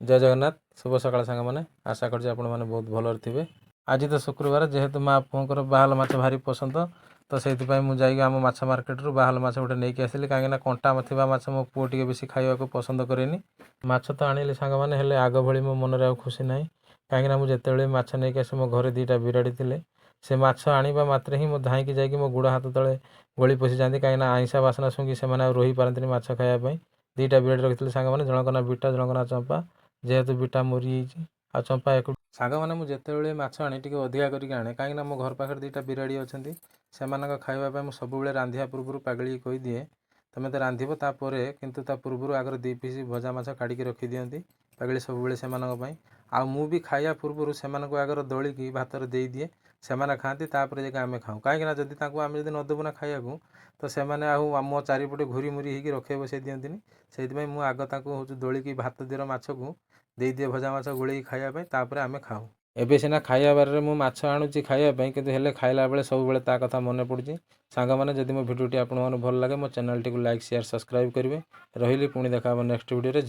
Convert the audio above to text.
जय जगन्नाथ शुभ सकाळ सांग मैंने आशा कर बहुत भलर थे। आज तो शुक्रवार जेहेतु माँ पुओं बाहल माछ भारी पसंद तो से मुझे आम माछ मार्केट रू बाहल माछ गोटे नहीं आसली कहीं कंटा थी माछ मो पुओ टे बेसी खावा को पसंद करेनि। माछ तो आनिली सांग मैंने हेले आग भली मो मन में खुशी ना कहीं मुझे माछ नहीं आसे मो घर दीटा बिराड़ी थे से माछ आने मात्र ही धाईकी जाकि मो गुड़ हाथ तले गली पशि जाती कहीं आईसा बासना शुंगी से रही पारती माछ खायापाई दीटा बिराड़ी रखी सांग मैंने जनक ना बिटा जनक ना चंपा जेहेतु बिटा मरी आ चंपा एक सांग मैंने मुझे माछ आनी टी अधिका करके आने कहीं मो घर पाखे दीटा बिराड़ी अच्छा से खावाई मुझे सब रांधिया पूर्व पागली कही दिए तुम तो रांधब तापर किंतु ता पूर्व आगर 2 पीस भजा माछ काढ़ी रखी दिंती पागली सब से आ मु भी खाया पूर्व से आगर दलिकी भात दे दिए से खाती तापर जाके आम खाऊँ कहीं जदि आम जब नदेबू ना खाया तो से मो चारिपटे घूरी मुरी होगी रखे बसई दिखती से मुझे आग हूँ दलिकी भात दीर माछ को दे दिए भजा माछ गोल खायापाई तापर आम खाऊँ। एबे सीना खाया बारे मु माछ आणुची खायापाई किंतु हेले खाइला बेले सब बेले ता कथा मन पड़ुची। सांग मैंने जदि मो भिडियोटी आपको भल लगे मो channel T like share subscribe करेंगे रही पुणी देखा नेक्स्ट वीडियो।